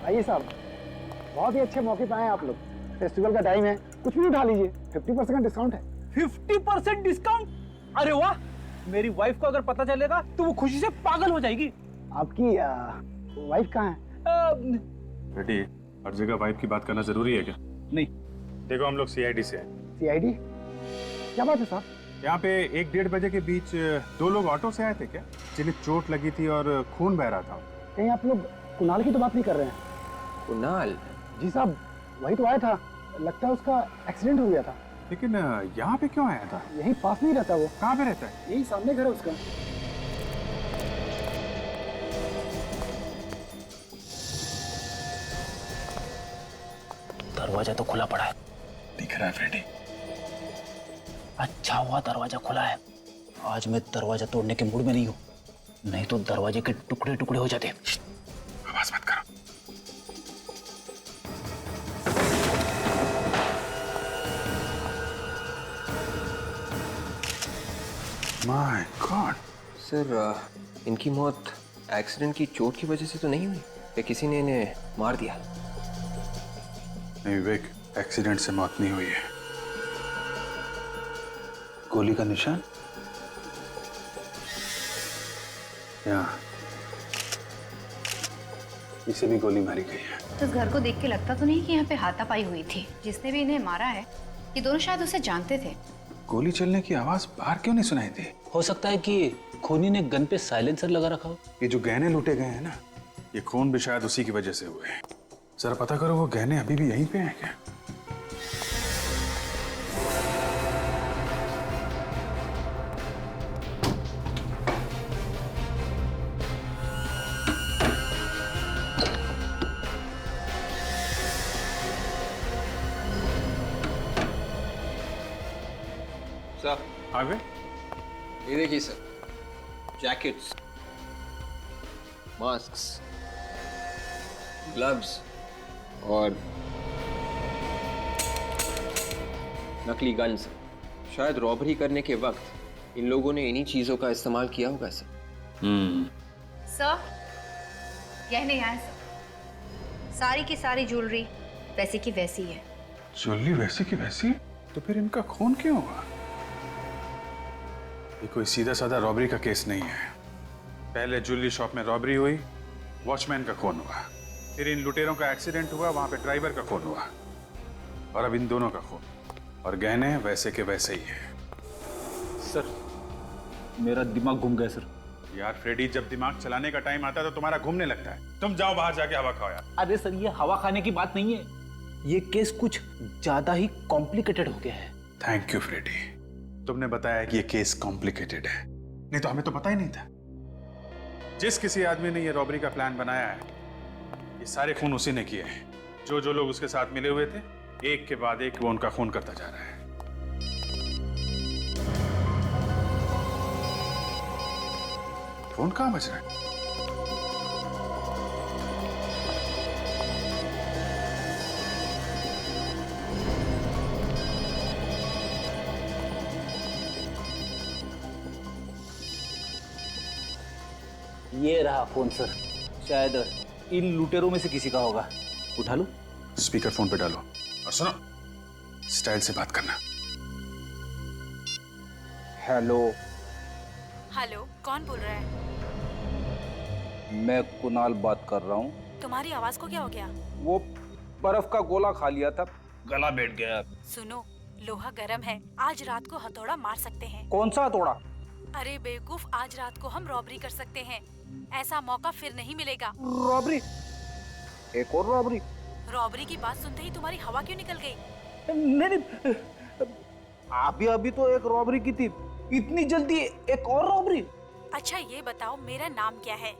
आइए साहब, बहुत ही अच्छे मौके पे आए आप लोग। फेस्टिवल का टाइम है, कुछ भी उठा लीजिए, 50% डिस्काउंट है। 50% डिस्काउंट? अरे वाह, मेरी वाइफ को अगर पता चलेगा तो वो खुशी से पागल हो जाएगी। आपकी वाइफ कहाँ है? बेटी, हर जगह वाइफ की बात करना जरूरी है क्या? नहीं। देखो, हम लोग सीआईडी से हैं। सीआईडी? क्या बात है साहब? यहाँ पे 1-1:30 बजे के बीच 2 लोग ऑटो से आए थे क्या, जिन्हें चोट लगी थी और खून बह रहा था। कहीं आप लोग कुणाल की तो बात नहीं कर रहे हैं? कुणाल? जी साहब, वही तो आया था। लगता है उसका एक्सीडेंट हो गया था। लेकिन यहाँ पे क्यों आया था? यही पास नहीं रहता वो। कहाँ पे रहता है? यही सामने घर है उसका। दरवाजा तो खुला पड़ा है। दिख रहा है फ्रेडी? अच्छा हुआ दरवाजा खुला है। आज मैं दरवाजा तोड़ने के मूड में नहीं हूँ, नहीं तो दरवाजे के टुकड़े टुकड़े हो जाते। आवाज मत करो। My God. सर, इनकी मौत एक्सीडेंट की चोट की वजह से तो नहीं हुई या किसी ने इन्हें मार दिया? नहीं विवेक, एक्सीडेंट से मौत नहीं हुई है। गोली का निशान यहाँ, इसे भी गोली मारी गई है। तो इस घर को देख के लगता तो नहीं कि यहाँ पे हाथापाई हुई थी। जिसने भी इन्हें मारा है, ये दोनों शायद उसे जानते थे। गोली चलने की आवाज बाहर क्यों नहीं सुनाई दी? हो सकता है कि खूनी ने गन पे साइलेंसर लगा रखा हो। ये जो गहने लूटे गए हैं ना, ये खून भी शायद उसी की वजह से हुए हैं। जरा पता करो, वो गहने अभी भी यहीं पे हैं क्या? सर, आ गए? ये देखिए सर, जैकेट्स, मास्क्स, ग्लव्स और नकली गन्स। शायद रॉबरी करने के वक्त इन लोगों ने इन्हीं चीजों का इस्तेमाल किया होगा सर। सर, गहने यहाँ है सर। सारी की सारी ज्वेलरी वैसी की वैसी है। ज्वेलरी वैसी की वैसी? तो फिर इनका खून क्यों हुआ? ये कोई सीधा साधा रॉबरी का केस नहीं है। पहले ज्वेलरी शॉप में रॉबरी हुई, वॉचमैन का खून हुआ, फिर इन लुटेरों का एक्सीडेंट हुआ, वहां पे ड्राइवर का खून हुआ, और अब इन दोनों का खून। और गहने वैसे के वैसे ही हैं। सर, मेरा दिमाग घूम गया सर। यार फ्रेडी, जब दिमाग चलाने का टाइम आता है तो तुम्हारा घूमने लगता है। तुम जाओ बाहर जाके हवा खाओ यार। अरे सर, ये हवा खाने की बात नहीं है, ये केस कुछ ज्यादा ही कॉम्प्लिकेटेड हो गया है। थैंक यू फ्रेडी, तुमने बताया कि ये केस कॉम्प्लिकेटेड है, नहीं तो हमें तो पता ही नहीं था। जिस किसी आदमी ने ये रॉबरी का प्लान बनाया है, ये सारे खून उसी ने किए हैं। जो जो लोग उसके साथ मिले हुए थे, एक के बाद एक वो उनका खून करता जा रहा है। फोन कहां बज रहा है? ये रहा फोन सर, शायद इन लुटेरों में से किसी का होगा। उठा लो। स्पीकर फोन पे डालो और सुनो, स्टाइल से बात करना। हेलो। हेलो, कौन बोल रहा है? मैं कुणाल बात कर रहा हूँ। तुम्हारी आवाज को क्या हो गया? वो बर्फ का गोला खा लिया था, गला बैठ गया। सुनो, लोहा गर्म है, आज रात को हथौड़ा मार सकते हैं। कौन सा हथौड़ा? अरे बेवकूफ, आज रात को हम रॉबरी कर सकते हैं। ऐसा मौका फिर नहीं मिलेगा। रॉबरी? एक और रॉबरी? रॉबरी की बात सुनते ही तुम्हारी हवा क्यों निकल गई? नहीं, अभी अभी तो एक रॉबरी की थी, इतनी जल्दी एक और रॉबरी? अच्छा ये बताओ, मेरा नाम क्या है?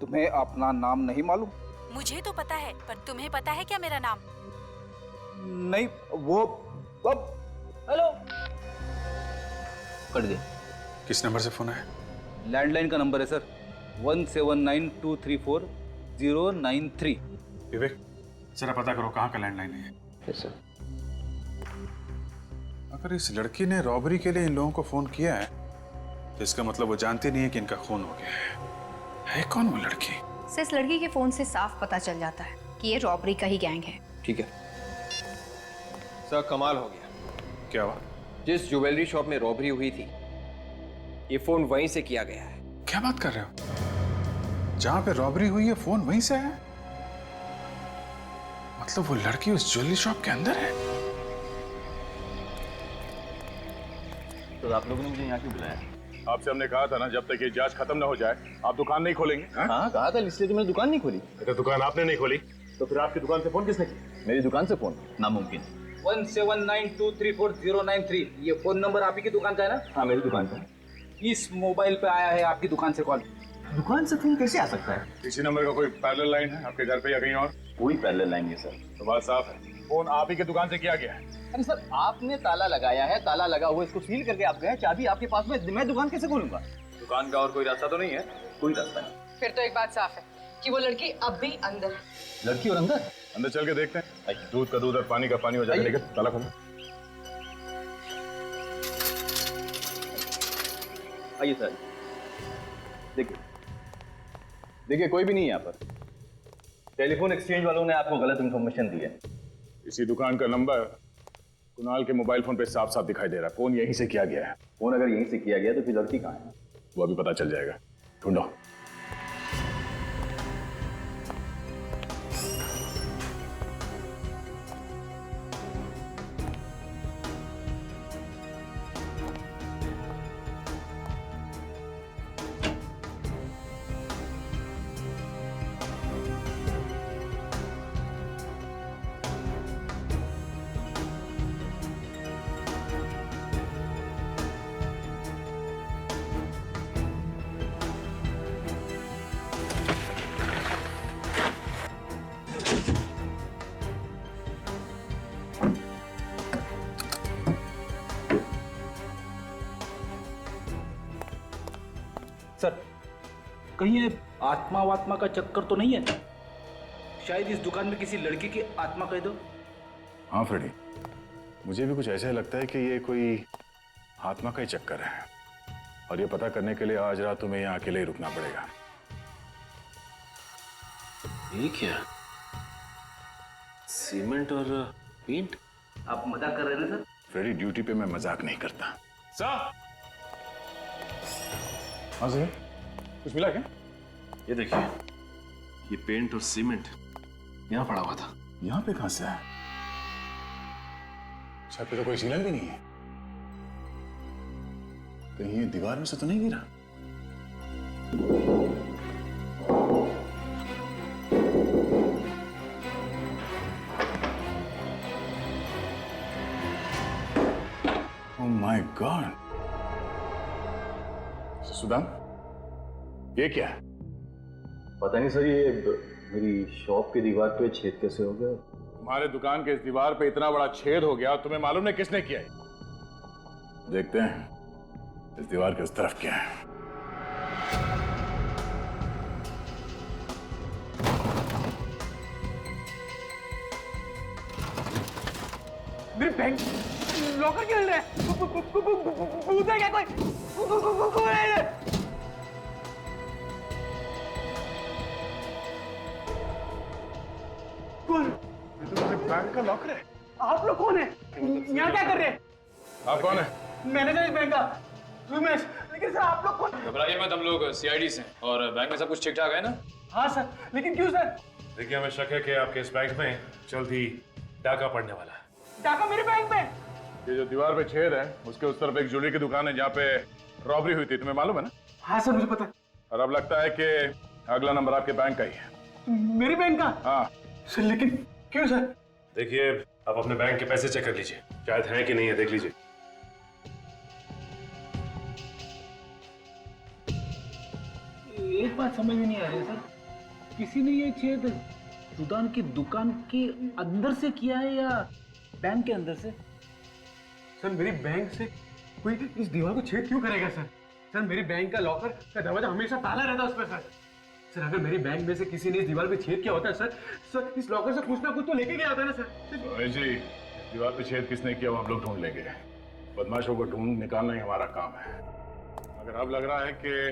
तुम्हें अपना नाम नहीं मालूम? मुझे तो पता है, पर तुम्हें पता है क्या मेरा नाम? नहीं, वो अब हेलो। कर दे। किस नंबर से फोन आया? लैंडलाइन का नंबर है सर, 1792340093। विवेक, जरा पता करो कहाँ का लैंडलाइन है। Yes sir. अगर इस लड़की ने रॉबरी के लिए इन लोगों को फोन किया है, तो इसका मतलब वो जानती नहीं है कि इनका खून हो गया है। कौन वो लड़की? से इस लड़की के फोन से साफ पता चल जाता है कि ये रॉबरी का ही गैंग है। ठीक है सर, कमाल हो गया। क्या हुआ? जिस ज्वेलरी शॉप में रॉबरी हुई थी, ये फोन वहीं से किया गया है। क्या बात कर रहे हो? जहां पे रॉबरी हुई है फोन वहीं से है? मतलब वो लड़की उस ज्वेलरी शॉप के अंदर है? तो आप लोगों ने मुझे यहाँ क्यों बुलाया? आपसे हमने कहा था ना, जब तक ये जांच खत्म ना हो जाए आप दुकान नहीं खोलेंगे। हाँ कहा था, इसलिए तो मैंने दुकान नहीं खोली। अगर दुकान आपने नहीं खोली तो फिर आपकी दुकान से फोन किसने किया? मेरी दुकान से फोन नामुमकिन। 1792343093 ये फोन नंबर आप ही की दुकान का है ना? हाँ मेरी दुकान से। इस मोबाइल पे आया है आपकी दुकान से कॉल। दुकान से फोन कैसे आ सकता है? इसी नंबर का कोई पैरेलल लाइन है आपके घर पे या कहीं और? कोई पैरेलल लाइन है सर। तो बात साफ है, फोन आप ही की दुकान से किया गया है। अरे सर आपने ताला लगाया है, ताला लगा हुआ इसको सील करके आप गए, चाबी आपके पास में, मैं दुकान कैसे खोलूंगा? दुकान का और कोई रास्ता तो नहीं है? कोई रास्ता नहीं। फिर तो एक बात साफ है कि वो लड़की अब भी अंदर है। लड़की और अंदर? अंदर चल के देखते हैं। दूध का दूध और पानी का पानी हो जाएगा। लेकिन ताला खोलो। आइए सर, देखिए देखिए कोई भी नहीं है यहाँ पर। टेलीफोन एक्सचेंज वालों ने आपको गलत इंफॉर्मेशन दी है। इसी दुकान का नंबर कुणाल के मोबाइल फोन पे साफ साफ दिखाई दे रहा है। फोन यहीं से किया गया है। फोन अगर यहीं से किया गया तो फिर लड़की कहाँ है? वो अभी पता चल जाएगा, ढूंढो। सर कहीं ये आत्मा वात्मा का चक्कर तो नहीं है? शायद इस दुकान में किसी लड़की की आत्मा कह दो। हाँ फ्रेडी, मुझे भी कुछ ऐसा लगता है कि ये कोई आत्मा का ही चक्कर है। और ये पता करने के लिए आज रात तुम्हें यहाँ अकेले ही रुकना पड़ेगा। ये क्या? सीमेंट और पेंट? आप मजाक कर रहे हैं ना सर? फ्रेडी, ड्यूटी पे मैं मजाक नहीं करता। साहब, हाँ सर, कुछ मिला क्या? ये देखिए, ये पेंट और सीमेंट यहाँ पड़ा हुआ था। यहाँ पे कहां से आया? छत पे तो कोई सीलन भी नहीं है। कहीं ये दीवार में से तो नहीं गिरा? Oh my God. सुदान, ये क्या है? पता नहीं सर, ये मेरी शॉप की दीवार पे छेद कैसे हो गया? तुम्हारे दुकान के इस दीवार पे इतना बड़ा छेद हो गया, तुम्हें मालूम नहीं किसने किया है? देखते हैं इस दीवार के उस तरफ क्या है। मेरे बैंक लॉकर क्यों हिल रहा है? भूत है क्या कोई? कौन? बैंक का लॉकर है। आप लोग कौन है? यहाँ क्या कर रहे हैं? आप कौन है? मैनेजर इस बैंक का रमेश। लेकिन सर आप लोग कौन? घबराइए मत, हम लोग सीआईडी से हैं और बैंक में सब कुछ ठीक ठाक है ना? हाँ सर, लेकिन क्यों सर? देखिए, हमें शक है कि आपके इस बैंक में जल्द ही डाका पड़ने वाला है। डाका मेरे बैंक में? ये जो दीवार पे छेद है, उसके उस तरफ एक ज्वेलरी की दुकान है जहाँ पे रॉबरी हुई थी, तुम्हें मालूम है ना? हाँ सर, मुझे पता। और अब लगता है कि अगला नंबर आपके बैंक का ही है। मेरे बैंक का? हाँ सर, लेकिन क्यों सर? देखिए, आप अपने बैंक के पैसे चेक कर लीजिए, शायद है कि नहीं है, देख लीजिए। एक बात समझ में नहीं आ रही सर, किसी ने ये छेद सुदान की दुकान के अंदर से किया है या बैंक के अंदर से? सर, मेरी बैंक से कोई इस दीवार को छेद क्यों करेगा सर? सर, मेरी बैंक का लॉकर का दरवाजा हमेशा ताला रहता है उस पर सर। सर, अगर मेरी बैंक में से किसी ने इस दीवार पे छेद किया होता है सर इस लॉकर से कुछ ना कुछ तो लेके गया होता है ना सर। जी, दीवार पे छेद किसने किया वो हम लोग ढूंढ लेंगे। बदमाशों को ढूंढ निकालना ही हमारा काम है। अगर अब लग रहा है कि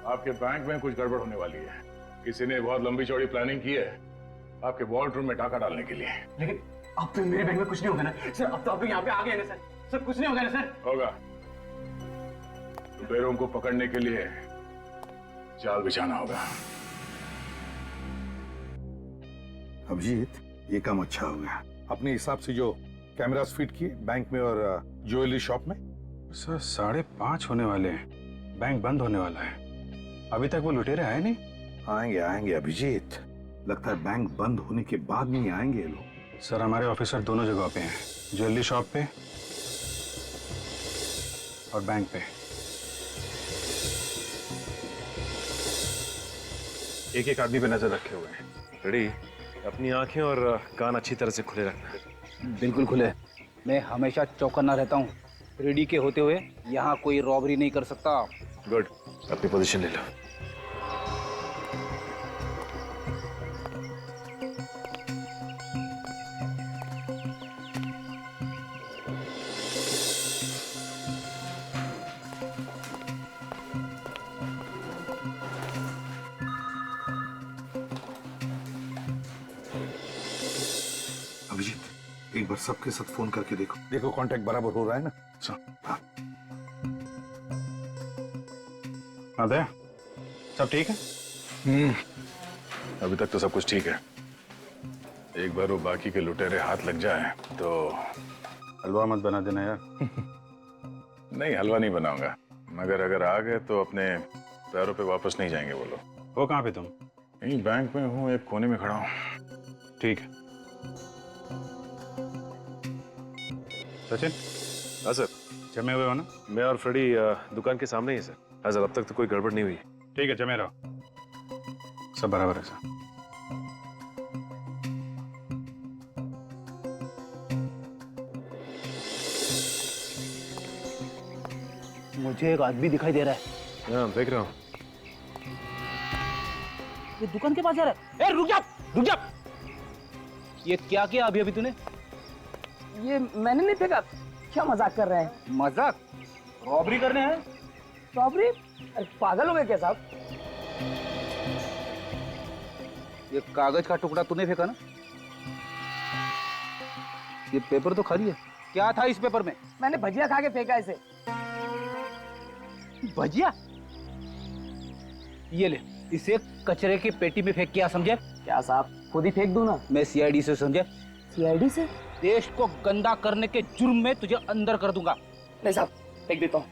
आपके बैंक में कुछ गड़बड़ होने वाली है, किसी ने बहुत लंबी चौड़ी प्लानिंग की है, आपके वॉल्ट रूम में डाका डालने के लिए। लेकिन अब तो मेरे बैंक में कुछ नहीं होगा ना सर? अब तो आप यहाँ पे आ गए ना सर? सर कुछ नहीं होगा ना सर? होगा। लुटेरों को पकड़ने के लिए जाल बिछाना होगा। अभिजीत, ये काम अच्छा हो गया। अपने हिसाब से जो कैमरास फिट किए बैंक में और ज्वेलरी शॉप में। सर 5:30 होने वाले हैं, बैंक बंद होने वाला है, अभी तक वो लुटेरे आए नहीं। आएंगे आएंगे अभिजीत, लगता है बैंक बंद होने के बाद नहीं आएंगे ये लोग। सर हमारे ऑफिसर दोनों जगह पे हैं, ज्वेलरी शॉप पे और बैंक पे। एक एक आदमी पे नजर रखे हुए हैं। रेडी, अपनी आंखें और कान अच्छी तरह से खुले रखना। बिल्कुल खुले। मैं हमेशा चौकन्ना रहता हूँ। रेडी के होते हुए यहाँ कोई रॉबरी नहीं कर सकता। गुड, अपनी पोजीशन ले लो। अभिजीत, एक बार सबके साथ फोन करके देखो, देखो कांटेक्ट बराबर हो रहा है ना? हाँ। अदय, सब ठीक है? अभी तक तो सब कुछ ठीक है। एक बार वो बाकी के लुटेरे हाथ लग जाए तो हलवा मत बना देना यार। नहीं, हलवा नहीं बनाऊंगा, मगर अगर आ गए तो अपने पैरों पे वापस नहीं जाएंगे वो लोग। वो कहाँ पे तुम? यहीं बैंक में हूँ, एक कोने में खड़ा हूँ। ठीक है। सचिन? हाँ सर। जमे हुए हो ना? मैं और फ्रेडी दुकान के सामने ही है सर। हाँ सर, अब तक तो कोई गड़बड़ नहीं हुई। ठीक है, जमे रहो, सब बराबर है सर। मुझे एक आदमी दिखाई दे रहा है। हाँ, देख रहा हूँ। ये दुकान के पास जा रहा है। ए, रुक जा, रुक जा। ये क्या किया अभी अभी तूने? ये मैंने नहीं फेंका। क्या मजाक कर रहे हैं? मजाक? रॉबरी करने हैं? रॉबरी? अरे पागल हो गए क्या साहब? ये कागज का टुकड़ा तूने फेंका ना? ये पेपर तो खाली है। क्या था इस पेपर में? मैंने भजिया खा के फेंका इसे। भजिया? ये ले, इसे कचरे की पेटी में फेंक के, समझे? क्या साहब, खुद ही फेंक दूं ना? मैं सीआईडी से, समझे? सीआईडी से? देश को गंदा करने के जुर्म में तुझे अंदर कर दूंगा। नहीं साहब, फेंक देता हूँ।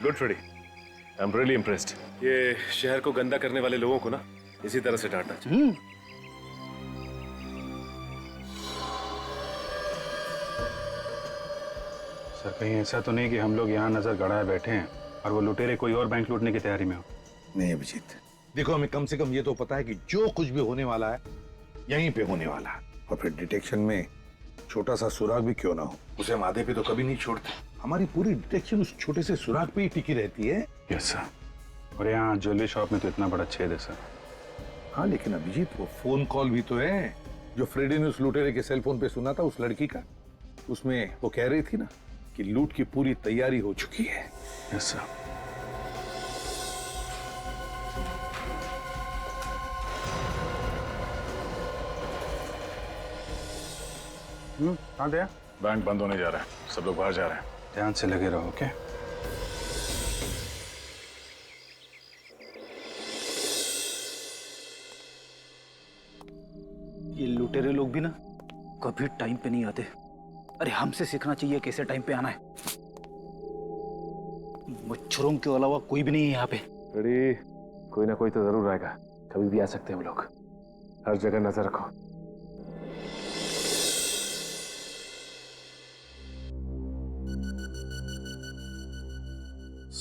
Good Freddy, I am really impressed. ये शहर को गंदा करने वाले लोगों को ना इसी तरह से डांटना चाहिए। सर कहीं ऐसा तो नहीं कि हम लोग यहाँ नजर गड़ाए बैठे हैं और वो लुटेरे कोई और बैंक लूटने की तैयारी में हो? नहीं अभिजीत, देखो हमें कम से कम ये तो पता है कि जो कुछ भी होने वाला है यहीं पे होने वाला है। और फिर डिटेक्शन में छोटा सा सुराग भी क्यों ना हो, उसे हम आधे पे तो कभी नहीं छोड़ते। हमारी पूरी डिटेक्शन उस छोटे से सुराग पे ही टिकी रहती है। Yes sir. और यहाँ ज्वेलरी शॉप में तो इतना बड़ा छेद है सर। हाँ लेकिन अभिजीत, वो फोन कॉल भी तो है जो फ्रेडी ने उस लुटेरे के सेल फोन पे सुना था, उस लड़की का। उसमें वो कह रही थी ना कि लूट की पूरी तैयारी हो चुकी है। Yes sir. कहाँ गया? बैंक बंद होने जा रहा है, सब लोग बाहर जा रहे हैं। ध्यान से लगे रहो, ओके? ये लुटेरे लोग भी ना कभी टाइम पे नहीं आते। अरे हमसे सीखना चाहिए कैसे टाइम पे आना है। मच्छरों के अलावा कोई भी नहीं है यहाँ पे। फ्रेडी, कोई ना कोई तो जरूर आएगा, कभी भी आ सकते हैं हम लोग। हर जगह नजर रखो।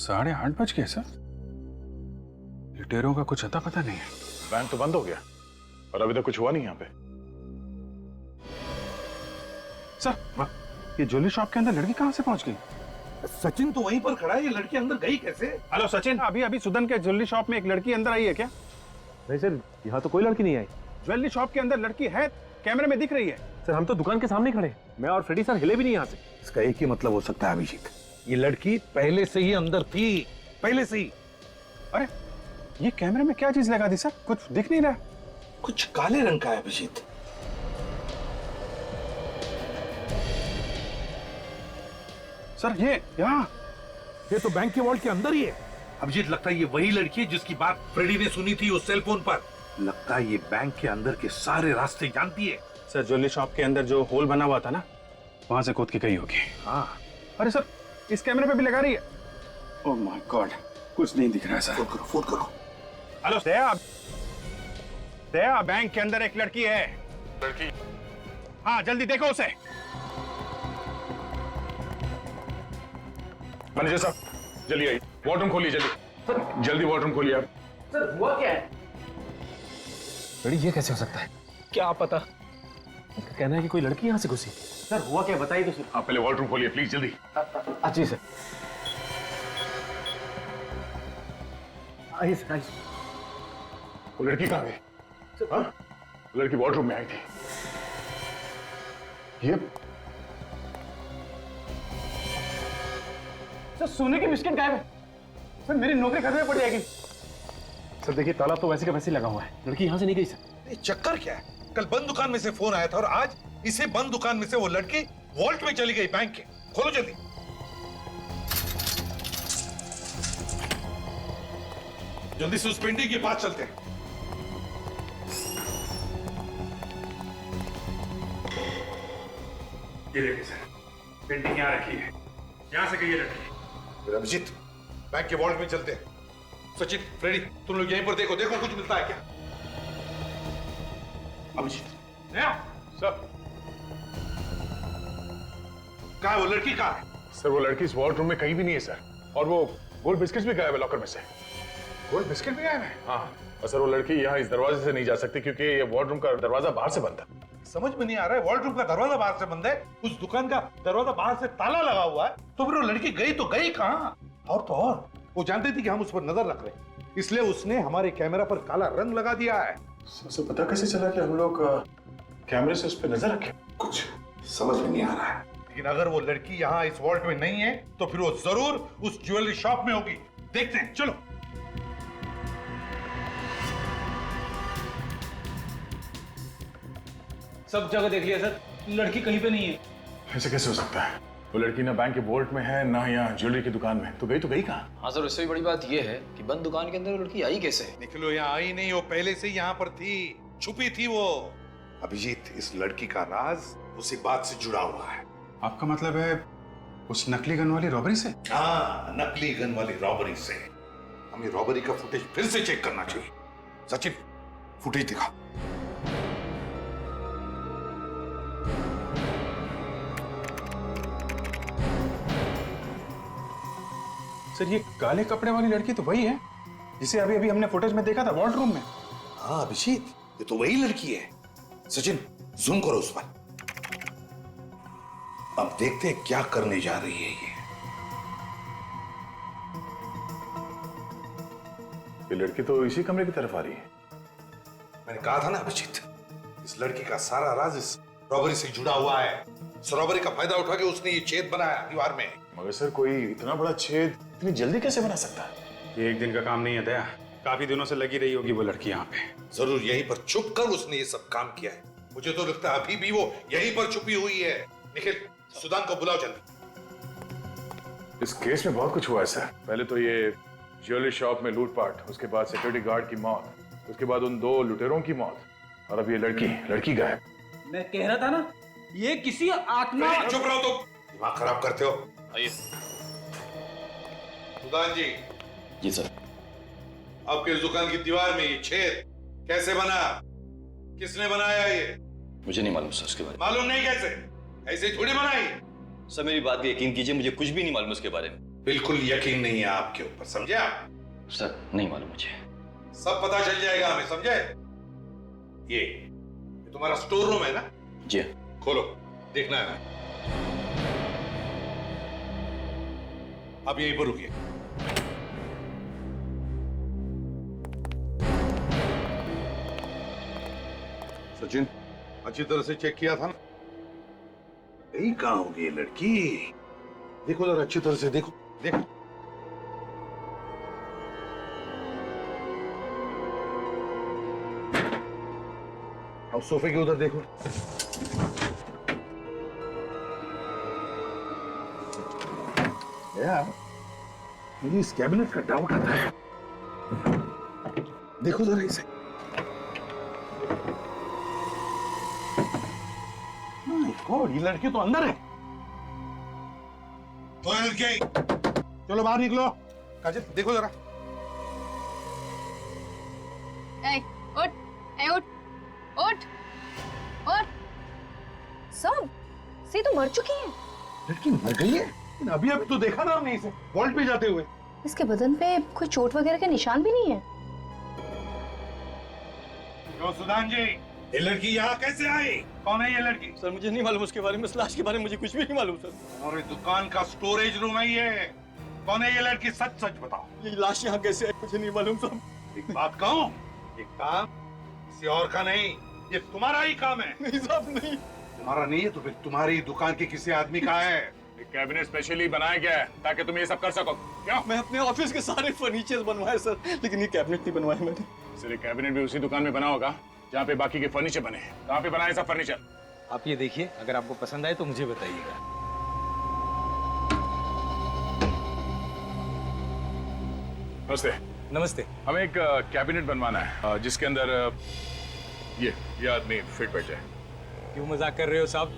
साढ़े 8 बज गए सर। लुटेरों का कुछ अता पता नहीं है। बैंक तो बंद हो गया और अभी तक कुछ हुआ नहीं यहाँ पे। सर ये ज्वेलरी शॉप के अंदर लड़की कहाँ से पहुंच गई? सचिन तो वहीं पर खड़ा है, ये लड़की अंदर गई कैसे? हेलो सचिन, अभी अभी सुदन के ज्वेलरी शॉप में एक लड़की अंदर आई है क्या? नहीं सर, यहाँ तो कोई लड़की नहीं आई। ज्वेलरी शॉप के अंदर लड़की है, कैमरे में दिख रही है। सर हम तो दुकान के सामने खड़े, मैं और फ्रेडी सर हिले भी नहीं यहाँ से। इसका एक ही मतलब हो सकता है अभिजीत, ये लड़की पहले से ही अंदर थी, पहले से ही। अरे ये कैमरे में क्या चीज लगा दी सर? कुछ दिख नहीं रहा। कुछ काले रंग का है अभिजीत। सर ये तो बैंक के वॉल्ट के अंदर ही है। अभिजीत, लगता है ये वही लड़की है जिसकी बात फ्रेडी ने सुनी थी उस सेल फोन पर। लगता है ये बैंक के अंदर के सारे रास्ते जानती है। सर ज्वेलरी शॉप के अंदर जो होल बना हुआ था ना, वहां से कूद के गई होगी। हाँ। अरे सर, इस कैमरे पे भी लगा रही है। ओह माय गॉड, कुछ नहीं दिख रहा है सर। फोन करो। हेलो दया, दया बैंक के अंदर एक लड़की है। लड़की? हाँ जल्दी देखो उसे। मैनेजर साहब जल्दी आइए, वॉर्डरूम खोलिए जल्दी। जल्दी वॉर्डरूम खोलिए आप। सर हुआ क्या है? बड़ी ये कैसे हो सकता है? क्या पता, उनका कहना है कि कोई लड़की यहाँ से घुसी। सर हुआ क्या बताइए तो सर। आप पहले वॉर्डरूम खोलिए प्लीज जल्दी। जी सर। आइए सर, आइए। वो लड़की कहाँ गई? हाँ? वो लड़की वॉर्डरूम में आई थी। ये सर सोने की बिस्किट गायब है। सर मेरी नौकरी खतरे में पड़ जाएगी। सर देखिए ताला तो वैसे का वैसे लगा हुआ है, लड़की यहाँ से नहीं गई सर। ये चक्कर क्या है? कल बंद दुकान में से फोन आया था और आज इसी बंद दुकान में से वो लड़की वॉल्ट में चली गई बैंक के। खोलो जल्दी। जल्दी से उस पेंटिंग के पास चलते हैं। ये देखिए सर, पेंटिंग यहाँ रखी है, यहाँ से गई है लड़की। अभिजीत, बैंक के वॉल्ट में चलते हैं। सचिन, फ्रेडी, तुम लोग यहीं पर देखो, देखो कुछ मिलता है क्या। अभिजीत, सर, कहाँ है वो लड़की? कहाँ है? सर वो लड़की इस वॉर्डरूम में कहीं भी नहीं है सर, और वो गोल्ड बिस्किट्स भी गायब है लॉकर में से। गोल्ड बिस्किट भी गायब है? हाँ, और सर वो लड़की यहाँ इस दरवाजे से नहीं जा सकती क्योंकि ये वॉर्डरूम का दरवाजा बाहर से बंद था। समझ में नहीं आ रहा है, वॉल्ट रूम का दरवाजा बाहर से बंद है, उस दुकान का दरवाजा बाहर से ताला लगा हुआ है, तो फिर वो लड़की गई तो गई कहाँ? और तो और वो जानती थी कि हम उस पर नजर रख रहे हैं, इसलिए उसने हमारे कैमरा पर काला रंग लगा दिया है। सबसे पता कैसे चला कि हम लोग कैमरे से उस पर नजर रखें? कुछ समझ में नहीं आ रहा है, लेकिन अगर वो लड़की यहाँ इस वॉल्ट में नहीं है तो फिर वो जरूर उस ज्वेलरी शॉप में होगी। देखते हैं, चलो। सब जगह देख लिया सर, लड़की कहीं पे नहीं है। ऐसे कैसे हो सकता है? वो लड़की ना बैंक के वॉल्ट में है ना यहाँ ज्वेलरी की दुकान में, तो गई कहाँ? हाँ सर, उससे भी बड़ी बात यह है कि बंद दुकान के अंदर वो लड़की आई कैसे? निकलो, यहाँ आई नहीं, वो पहले से यहाँ पर थी, छुपी थी वो। अभिजीत, इस लड़की का राज उसी बात से जुड़ा हुआ है। आपका मतलब है उस नकली गन वाली रॉबरी से? हाँ, नकली गन वाली रॉबरी से। हमें रॉबरी का फुटेज फिर से चेक करना चाहिए। सचिन, फुटेज दिखा। सर ये काले कपड़े वाली लड़की तो वही है जिसे अभी अभी हमने फुटेज में देखा था वॉल्ट रूम में। हाँ अभिजीत, ये तो वही लड़की है। सचिन, जूम करो उस पर। अब देखते हैं क्या करने जा रही है ये लड़की तो इसी कमरे की तरफ आ रही है। मैंने कहा था ना अभिजीत, इस लड़की का सारा राज इस रॉबरी से जुड़ा हुआ है। इस रॉबरी का फायदा उठा के उसने ये छेद बनाया दीवार में। मगर सर कोई इतना बड़ा छेद इतनी जल्दी कैसे बना सकता है? ये एक दिन का काम नहीं है दया, काफी दिनों से लगी रही होगी वो लड़की यहाँ पे। जरूर यहीं पर छुप कर उसने ये सब काम किया है। मुझे तो लगता है अभी भी वो यहीं पर छुपी हुई है। निखिल, सुदान को बुलाओ जल्दी। इस केस में बहुत कुछ हुआ है सर। पहले तो ये ज्वेलरी शॉप में लूटपाट, उसके बाद सिक्योरिटी गार्ड की मौत, उसके बाद उन 2 लुटेरों की मौत, और अब ये लड़की गायब। मैं कह रहा था ना, ये किसी आत्मा। चुप रहो तुम, दिमाग खराब करते हो। आइए। सुदान जी। जी सर। आपके इस दुकान की दीवार में ये छेद कैसे बना? किसने बनाया ये? मुझे नहीं मालूम सर उसके बारे में। मालूम नहीं कैसे? ऐसे ही थोड़ी बनाई। सर मेरी बात पे यकीन कीजिए, मुझे कुछ भी नहीं मालूम उसके बारे में। बिल्कुल यकीन नहीं है आपके ऊपर, समझे आप? सर नहीं मालूम मुझे। सब पता चल जाएगा हमें, समझे? ये तुम्हारा स्टोर रूम है ना? जी। खोलो, देखना है ना। अब यहीं पर रुकिए। सचिन, अच्छी तरह से चेक किया था ना? यही कहाँ होगी ये लड़की? देखो जरा अच्छी तरह से देखो, देखो। और सोफे के उधर देखो। यार मुझे इस कैबिनेट का डाउट आता है। देखो जरा इसे। गॉड, ये लड़की तो अंदर है। तो लड़के चलो बाहर निकलो। काजल देखो जरा। उठ, उठ, उठ, उठ। सब सी तो मर चुकी है। लड़की मर गई है? अभी अभी तो देखा ना हमने इसे वॉल्ट पे जाते हुए। इसके बदन पे कोई चोट वगैरह के निशान भी नहीं है। तो सुदान जी, ये लड़की यहाँ कैसे आई? कौन है ये लड़की? सर मुझे नहीं मालूम उसके बारे में, इस लाश के बारे में मुझे कुछ भी नहीं मालूम सर। और दुकान का स्टोरेज रूम है ये। कौन है ये लड़की? सच सच बताओ। ये लाश यहाँ कैसे आई मुझे नहीं मालूम सर। एक बात कहूँ, ये काम किसी और का नहीं, ये तुम्हारा ही काम है। नहीं साहब नहीं। तुम्हारा नहीं है तो फिर तुम्हारी दुकान के किसी आदमी का है। कैबिनेट स्पेशली बनाया गया है ताकि तुम ये सब कर सको। क्या? मैं अपने ऑफिस के सारे फर्नीचर बनवाए सर, लेकिन ये कैबिनेट नहीं बनवाए मैंने। सर ये कैबिनेट भी उसी दुकान में बना होगा जहाँ पे बाकी के फर्नीचर बने हैं। कहाँ पे बनाए सब फर्नीचर? आप ये देखिए, अगर आपको पसंद आए तो मुझे बताइएगा। नमस्ते। नमस्ते। हमें एक कैबिनेट बनवाना है जिसके अंदर ये आदमी फिट बैठ जाए। क्यों मजाक कर रहे हो साहब?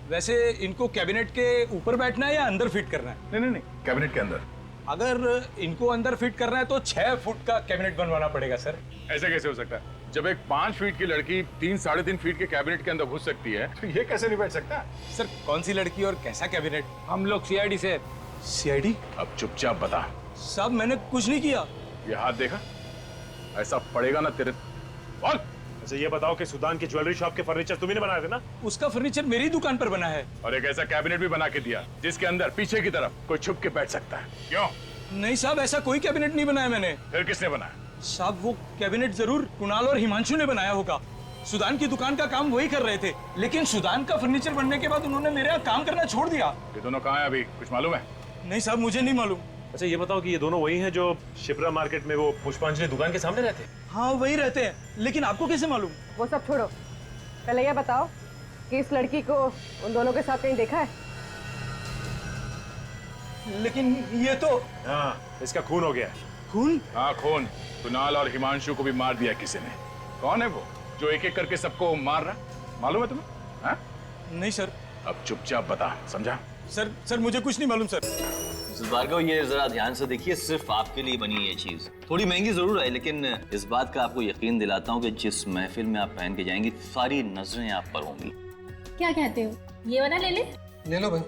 वैसे इनको कैबिनेट के ऊपर बैठना है या अंदर फिट करना है? नहीं नहीं नहीं, कैबिनेट के अंदर। अगर इनको अंदर फिट करना है तो 6 फुट का कैबिनेट बनवाना पड़ेगा सर। ऐसे कैसे हो सकता है? जब एक 5 फीट की लड़की 3-3.5 फीट के कैबिनेट के अंदर घुस सकती है तो ये कैसे नहीं बैठ सकता? सर कौन सी लड़की और कैसा कैबिनेट? हम लोग सीआईडी से। सीआईडी? अब चुपचाप बता। साहब मैंने कुछ नहीं किया। ये हाथ देखा? ऐसा पड़ेगा ना तेरे। बोल। अच्छा ये बताओ कि सुदान की ज्वेलरी शॉप के फर्नीचर तुम्ही ने बनाए थे ना? उसका फर्नीचर मेरी दुकान पर बना है। और एक ऐसा कैबिनेट भी बना के दिया जिसके अंदर पीछे की तरफ कोई छुप के बैठ सकता है। क्यों? नहीं साहब, ऐसा कोई कैबिनेट नहीं बनाया मैंने। फिर किसने बनाया? साहब वो कैबिनेट जरूर कुणाल और हिमांशु ने बनाया होगा। सुदान की दुकान का काम वही कर रहे थे, लेकिन सुदान का फर्नीचर बनने के बाद उन्होंने मेरे यहाँ काम करना छोड़ दिया। ये दोनों कहाँ हैं अभी? कुछ मालूम है? नहीं साहब मुझे नहीं मालूम। अच्छा ये बताओ कि ये दोनों वही हैं जो शिप्रा मार्केट में वो पुष्पांजलि दुकान के सामने रहते? हाँ वही रहते हैं, लेकिन आपको कैसे मालूम? वो सब छोड़ो, पहले ये बताओ कि इस लड़की को उन दोनों के साथ कहीं देखा है? लेकिन ये तो। हाँ, इसका खून हो गया। खून? हाँ खून। कुणाल और हिमांशु को भी मार दिया किसी ने। कौन है वो जो एक एक करके सबको मार रहा? मालूम है तुम्हें? हाँ? नहीं सर। अब चुपचाप बता, समझा? सर मुझे कुछ नहीं मालूम सर। मिसेस भार्गव, ये जरा ध्यान से देखिए, सिर्फ आपके लिए बनी है ये चीज। थोड़ी महंगी जरूर है, लेकिन इस बात का आपको यकीन दिलाता हूँ कि जिस महफिल में आप पहन के जाएंगी सारी नजरें आप पर होंगी। क्या कहते हो, ये वाला ले ले? ले लो भाई,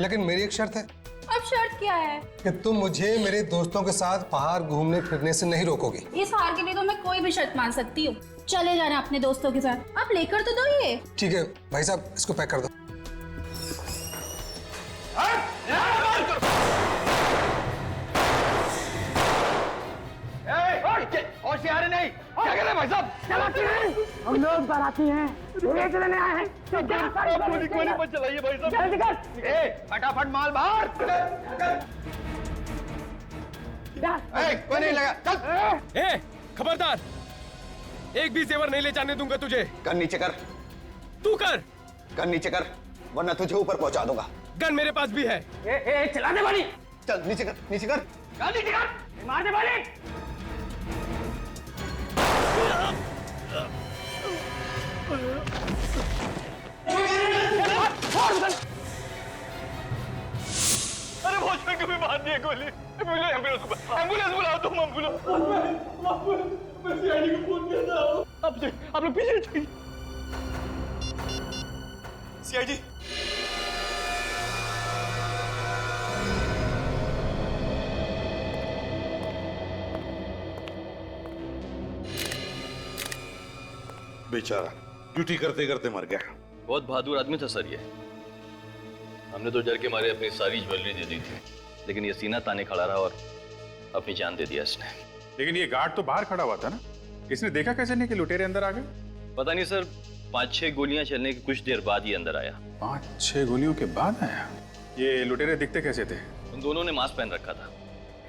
लेकिन मेरी एक शर्त है। अब शर्त क्या है? कि तुम मुझे मेरे दोस्तों के साथ बाहर घूमने फिरने से नहीं रोकोगे। इस हार के लिए तो मैं कोई भी शर्त मान सकती हूँ। चले जाना अपने दोस्तों के साथ। आप लेकर तो दो ये। ठीक है भाई साहब, इसको पैक कर दो। होशियारी नहीं, क्या कर रहे भाई साहब? चलाती हैं, हम लोग बाराती हैं, बेच लेने आए हैं। कोई नहीं मत चलाइए भाई साहब। जल्दी कर। फटाफट माल बाहर। कोई नहीं लगा, चल। खबरदार, एक भी जेवर नहीं ले जाने दूंगा तुझे। गन नीचे कर। तू कर। गन नीचे कर, वरना तुझे ऊपर पहुंचा दूंगा। गन मेरे पास भी है। चला दे वाली। चल नीचे कर, नीचे कर। गन नीचे कर, मार दे वाली। अरे भोजन को भी मार दिया गोली। एम्बुलेंस बुलाओ तुम, एम्बुलेंस। मैं सीआईडी को फोन किया था। आप लोग पीछे जाइए। सीआईडी। बेचारा ड्यूटी करते करते मर गया। बहुत बहादुर आदमी था सर ये। हमने तो डर के मारे अपनी सारी ज्वेलरी दे दी थी, लेकिन ये सीना ताने खड़ा रहा और अपनी जान दे दिया इसने। लेकिन ये गार्ड तो बाहर खड़ा हुआ था ना, इसने देखा कैसे नहीं कि लुटेरे अंदर आ गए? पता नहीं सर, 5-6 गोलियां चलने के कुछ देर बाद ये अंदर आया। 5-6 गोलियों के बाद आया? ये लुटेरे दिखते कैसे थे? उन दोनों ने मास्क पहन रखा था।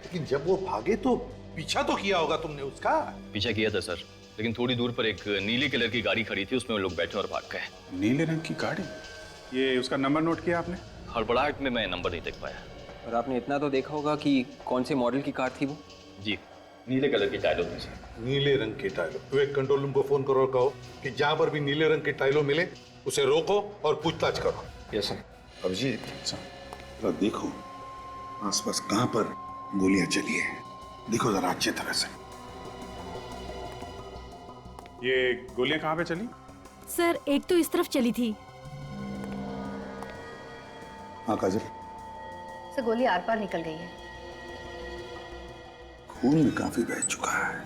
लेकिन जब वो भागे तो पीछा तो किया होगा तुमने उसका? पीछा किया था सर, लेकिन थोड़ी दूर पर एक नीले कलर की गाड़ी खड़ी थी, उसमें वो लोग बैठे और भाग गए। नीले रंग की गाड़ी? ये उसका नंबर नोट किया आपने? हड़बड़ाहट में मैं नंबर नहीं देख पाया। और आपने इतना तो देखा होगा कि कौन से मॉडल की कार थी वो? जी, नीले कलर की टाइलों में से। नीले रंग की टाइलों। तो एक कंट्रोल रूम को फोन करो और कहो कि जहां पर भी नीले रंग की टाइलों मिले उसे रोको और पूछताछ करो। Yes sir. अभिजीत, जरा देखो आसपास कहां पर गोलियां चली है, देखो जरा अच्छी तरह से। ये गोलियां कहां पे चली? सर एक तो इस तरफ चली थी। हाँ काजल, सर गोली आर पार निकल गई है। खून भी काफी बह चुका है।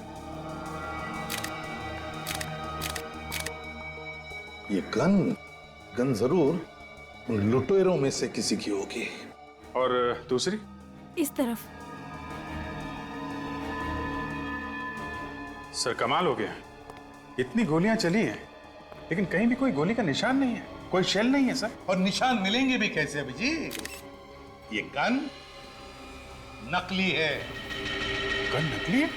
ये गन जरूर उन लुटेरों में से किसी की होगी। और दूसरी? इस तरफ। सर कमाल हो गया, इतनी गोलियां चली हैं लेकिन कहीं भी कोई गोली का निशान नहीं है, कोई शेल नहीं है सर। और निशान मिलेंगे भी कैसे अभिजीत? ये गन नकली है। गन नकली है?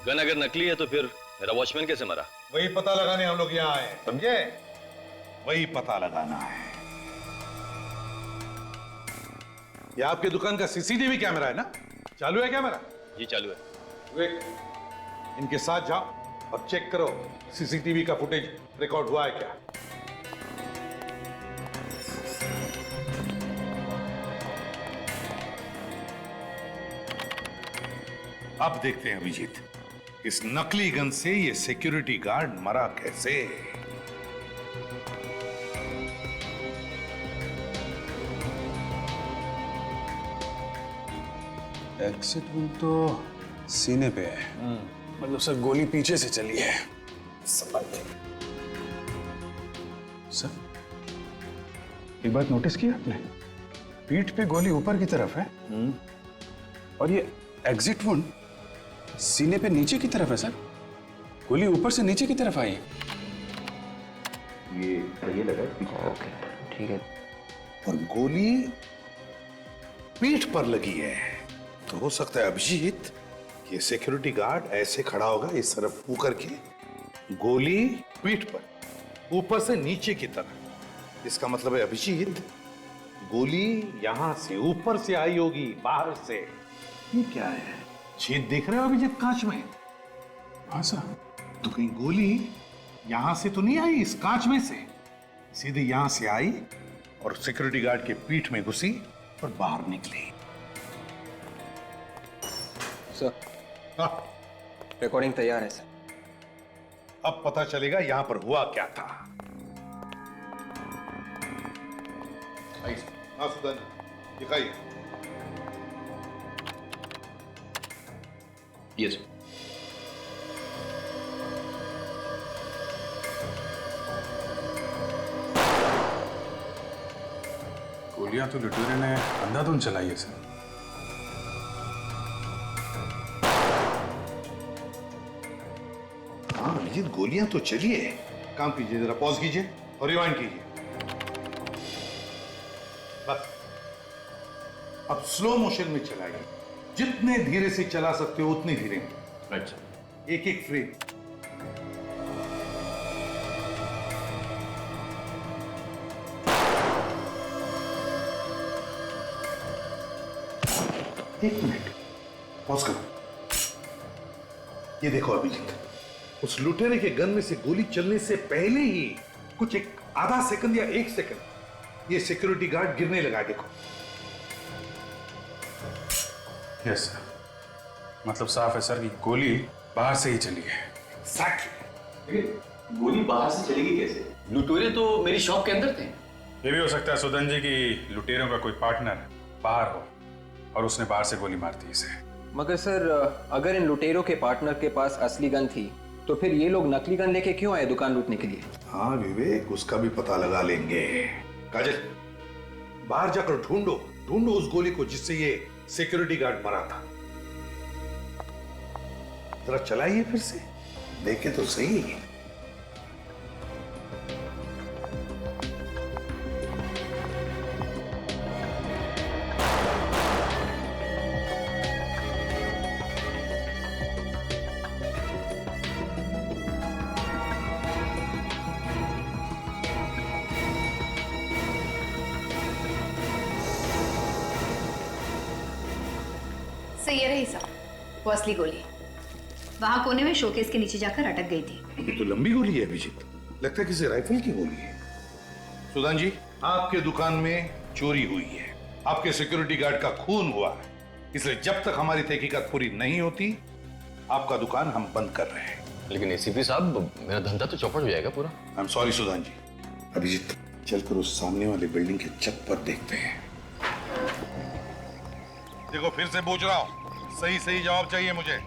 गन अगर नकली है तो फिर मेरा वॉचमैन कैसे मरा? वही पता लगाने हम लोग यहाँ आए, समझे? वही पता लगाना है। ये आपके दुकान का सीसीटीवी कैमरा है ना? चालू है कैमरा? जी चालू है। विवेक, इनके साथ जाओ और चेक करो सीसीटीवी का फुटेज रिकॉर्ड हुआ है क्या। अब देखते हैं अभिजीत, इस नकली गन से ये सिक्योरिटी गार्ड मरा कैसे। एग्जिट वुंड तो सीने पे है, मतलब सर गोली पीछे से चली है। सर एक बात नोटिस की आपने, पीठ पे गोली ऊपर की तरफ है और ये एग्जिट वुंड सीने पे नीचे की तरफ है। सर गोली ऊपर से नीचे की तरफ आई है। ये लगा ओके ठीक है। और गोली पीठ पर लगी है, तो हो सकता है अभिजीत ये सिक्योरिटी गार्ड ऐसे खड़ा होगा इस तरफ मुंह करके, गोली पीठ पर ऊपर से नीचे की तरफ। इसका मतलब है अभिजीत गोली यहां से ऊपर से आई होगी, बाहर से। ये क्या है, छेद देख रहे हो अभिजीत कांच में? हाँ सर। तो कहीं गोली यहां से तो नहीं आई इस कांच में से, सीधे यहां से आई और सिक्योरिटी गार्ड के पीठ में घुसी और बाहर निकली। सर रिकॉर्डिंग तैयार है सर। अब पता चलेगा यहां पर हुआ क्या था। हाँ सुदान, दिखाइए। यस। गोलियां तो लुटेरे ने अंधाधुंध चलाई है सर। हाँ अभिजीत, गोलियां तो चली है। काम कीजिए, जरा पॉज कीजिए और रिवाइंड कीजिए। बस अब स्लो मोशन में चलाइए, जितने धीरे से चला सकते हो उतने धीरे। अच्छा। एक एक फ्रेम। एक मिनट, पॉज करो। ये देखो अभिजीत, उस लुटेरे के गन में से गोली चलने से पहले ही कुछ एक आधा सेकंड या 1 सेकंड ये सिक्योरिटी गार्ड गिरने लगा। देखो। यस सर, मतलब साफ है सर कि गोली बाहर से ही चली है। लेकिन गोली बाहर से चलेगी कैसे? लुटेरे तो मेरी शॉप के अंदर थे। ये भी हो सकता है सुदन जी की लुटेरों का कोई पार्टनर बाहर हो और उसने बाहर से गोली मार दी इसे। मगर सर अगर इन लुटेरों के पार्टनर के पास असली गन थी तो फिर ये लोग नकली गन लेके क्यों आए दुकान लूटने के लिए? हाँ विवेक, उसका भी पता लगा लेंगे। काजल, बाहर जाकर ढूंढो उस गोली को जिससे ये सिक्योरिटी गार्ड मरा था। जरा चलाइए फिर से, देखे तो सही। ये रही सब, वो असली गोली वहां कोने में शोकेस के नीचे जाकर अटक गई थी। ये तो लंबी गोली है अभिजीत, लगता है किसी राइफल की गोली है। सुदान जी, आपके दुकान में चोरी हुई है, आपके सिक्योरिटी गार्ड का खून हुआ है, इसलिए जब तक हमारी तहकीकात पूरी नहीं होती आपका दुकान हम बंद कर रहे हैं। लेकिन एसीपी साहब, मेरा धंधा तो चौपट हो जाएगा पूरा। आई एम सॉरी सुदान जी। अभिजीत, चलकर उस सामने वाली बिल्डिंग के छत पर देखते हैं। देखो फिर से पूछ रहा हूँ, सही सही जवाब चाहिए मुझे।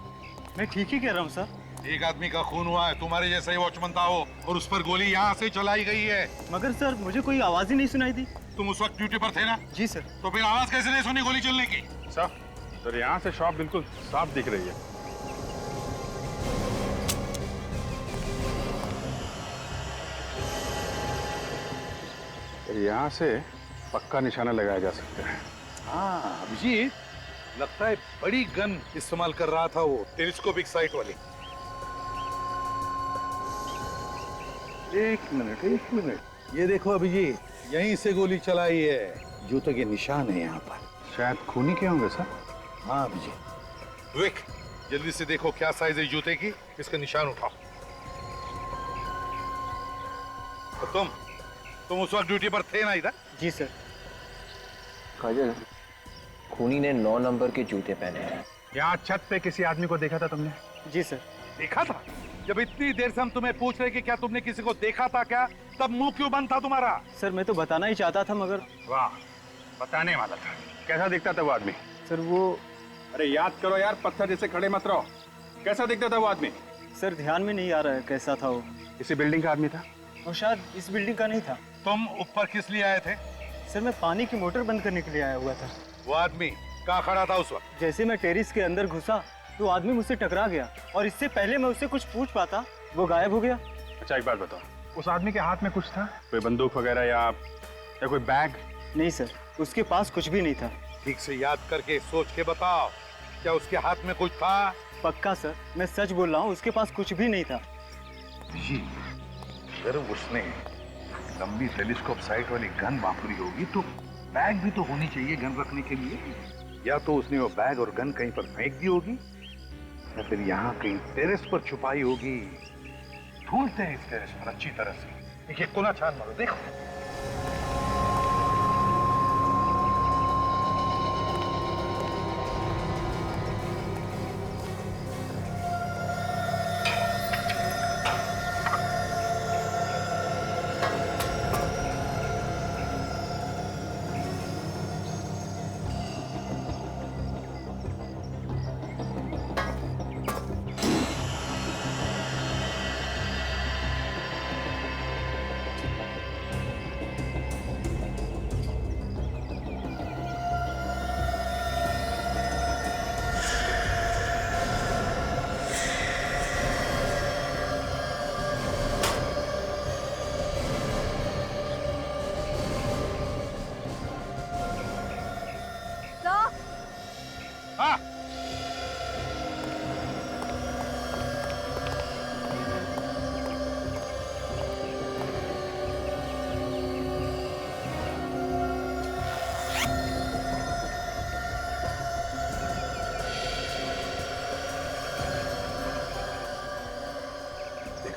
मैं ठीक ही कह रहा हूँ सर। एक आदमी का खून हुआ है, तुम्हारे जैसा ही वॉचमैन था वो, और उस पर गोली यहाँ से चलाई गई है। मगर सर मुझे कोई आवाज ही नहीं सुनाई दी। तुम उस वक्त ड्यूटी पर थे ना? जी सर। तो फिर आवाज कैसे नहीं सुनी गोली चलने की? सर यहाँ से शॉप बिल्कुल साफ दिख रही है। यहाँ से पक्का निशाना लगाया जा सकता है। हाँ अभिजीत, लगता है बड़ी गन इस्तेमाल कर रहा था वो, टेलीस्कोपिक साइट वाली। एक मिनट, ये देखो अभिजीत, यहीं से गोली चलाई है, जूते के निशान है यहाँ पर। शायद खूनी के होंगे सर। हाँ अभिजीत। विक, जल्दी से देखो क्या साइज है जूते की, इसका निशान उठाओ। तो तुम उस वक्त ड्यूटी पर थे ना इधर? जी सर। काजल, खूनी ने 9 नंबर के जूते पहने हैं। यहाँ छत पे किसी आदमी को देखा था तुमने? जी सर। देखा था? जब इतनी देर से हम तुम्हें पूछ रहे कि क्या तुमने किसी को देखा था क्या, तब मुंह क्यों बंद था तुम्हारा? सर मैं तो बताना ही चाहता था मगर। वाह, बताने वाला था। कैसा दिखता था वो आदमी? सर वो, अरे याद करो यार, पत्थर जैसे खड़े मत रहो। कैसा दिखता था वो आदमी? सर ध्यान में नहीं आ रहा है कैसा था वो। इसी बिल्डिंग का आदमी था? और शायद इस बिल्डिंग का नहीं था। तुम ऊपर किस लिए आए थे? सर मैं पानी की मोटर बंद करने के लिए आया हुआ था। वो आदमी कहाँ खड़ा था उस वक्त? जैसे मैं टेरिस के अंदर घुसा तो आदमी मुझसे टकरा गया, और इससे पहले मैं उससे कुछ पूछ पाता वो गायब हो गया। अच्छा एक बात बताओ, उस आदमी के हाथ में कुछ था? कोई बंदूक वगैरह या कोई बैग? नहीं सर, उसके पास कुछ भी नहीं था। ठीक से याद करके सोच के बताओ, क्या उसके हाथ में कुछ था? पक्का सर, मैं सच बोल रहा हूँ, उसके पास कुछ भी नहीं था। अगर उसने लंबी टेलीस्कोप साइट वाली गन वापरी होगी तो बैग भी तो होनी चाहिए गन रखने के लिए। या तो उसने वो बैग और गन कहीं पर फेंक दी होगी, या फिर यहाँ कहीं टेरेस पर छुपाई होगी। ढूंढते हैं इस टेरेस पर अच्छी तरह से। एक कोना छान मारो, देखो।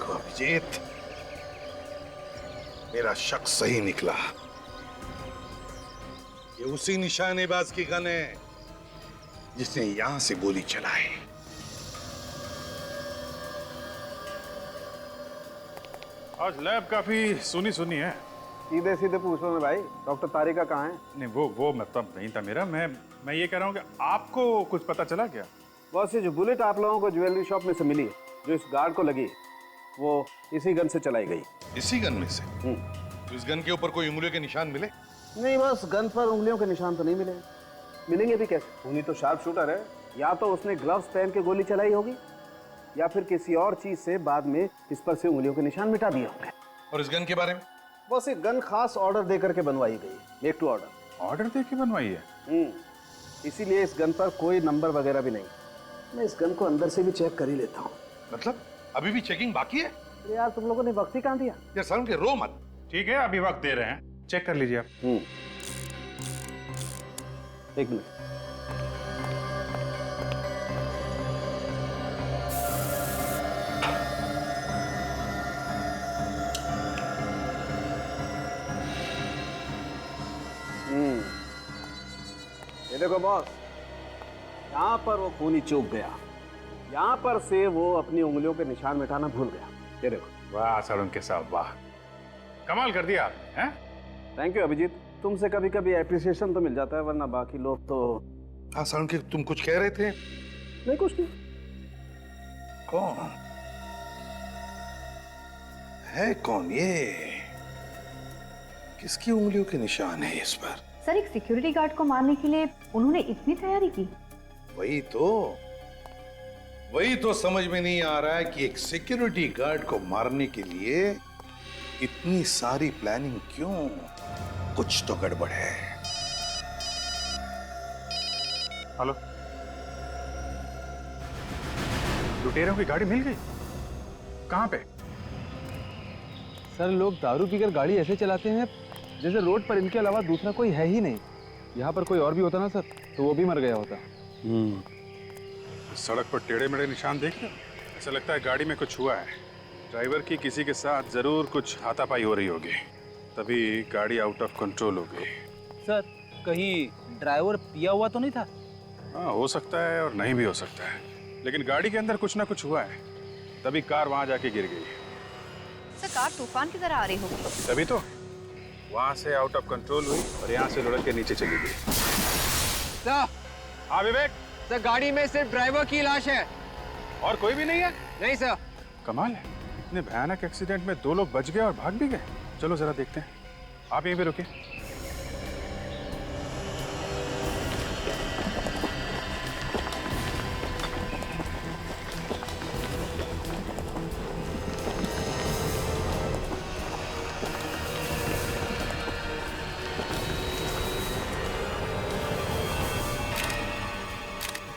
अभिजीत, मेरा शक सही निकला। ये उसी निशानेबाज की गन है जिसने यहां से गोली चलाई। आज लैब काफी सुनी सुनी है। सीधे सीधे पूछ लो ना भाई, डॉक्टर तारिका कहाँ है? नहीं वो मतलब नहीं था मेरा। मैं ये कह रहा हूँ कि आपको कुछ पता चला क्या? बस ये जो बुलेट आप लोगों को ज्वेलरी शॉप में से मिली है, जो इस गार्ड को लगी, वो इसी गन से चलाई गई। इसी गन में से? तो इस गन के ऊपर कोई उंगलियों के निशान मिले? नहीं, बस गन पर उंगलियों के निशान तो नहीं मिले। मिलेंगे भी कैसे? खूनी तो शार्प शूटर है, या तो उसने ग्लव्स पहन के गोली चलाई होगी, या फिर किसी और चीज से बाद में इस पर से उंगलियों के निशान मिटा दिए होंगे। और इस गन के बारे में? बस एक गन खास ऑर्डर दे करके बनवाई गई, मेक टू ऑर्डर। ऑर्डर दे के बनवाई है? इसीलिए इस गन पर कोई नंबर वगैरह भी नहीं। मैं इस गन को अंदर से भी चेक कर ही लेता हूँ। मतलब अभी भी चेकिंग बाकी है? यार तुम लोगों ने वक्त ही कहाँ दिया? यार साउंड के रो मत। ठीक है, अभी वक्त दे रहे हैं, चेक कर लीजिए आप। एक मिनट। देखो बॉस, यहाँ पर वो खूनी चूक गया, यहाँ पर से वो अपनी उंगलियों के निशान मिटाना भूल गया। ये देखो। वाह सालुंके साहब, वाह, कमाल कर दिया आपने, हैं? थैंक यू अभिजीत, तुमसे कभी कभी एप्रिसिएशन तो मिल जाता है, वरना बाकी लोग तो। हाँ सालुंके, तुम कुछ कह रहे थे? नहीं, कुछ नहीं। कौन है? कौन ये? किसकी उंगलियों के निशान है इस पर? सर, एक सिक्योरिटी गार्ड को मारने के लिए उन्होंने इतनी तैयारी की। वही तो समझ में नहीं आ रहा है कि एक सिक्योरिटी गार्ड को मारने के लिए इतनी सारी प्लानिंग क्यों? कुछ तो गड़बड़ है। हेलो, लुटेरों की गाड़ी मिल गई? कहां पे? सर, लोग दारू पीकर गाड़ी ऐसे चलाते हैं जैसे रोड पर इनके अलावा दूसरा कोई है ही नहीं। यहाँ पर कोई और भी होता ना सर, तो वो भी मर गया होता। सड़क पर टेढ़े मेढ़े निशान देख रहे हो? ऐसा लगता है गाड़ी में कुछ हुआ है। ड्राइवर की किसी के साथ जरूर कुछ हाथापाई हो रही होगी, तभी गाड़ी आउट ऑफ कंट्रोल हो गई। सर, कहीं ड्राइवर पिया हुआ तो नहीं था? हाँ, हो सकता है और नहीं भी हो सकता है, लेकिन गाड़ी के अंदर कुछ ना कुछ हुआ है, तभी कार वहां जाके गिर गई। सर, कार तूफान की तरह आ रही होगी। तभी तो वहां से आउट ऑफ कंट्रोल हुई और यहाँ से लुढ़क के नीचे चली गई। सर, हाँ विवेक? सर, गाड़ी में सिर्फ ड्राइवर की लाश है और कोई भी नहीं है? नहीं सर। कमाल है, इतने भयानक एक्सीडेंट में 2 लोग बच गए और भाग भी गए। चलो जरा देखते हैं, आप यहीं पे रुकिए।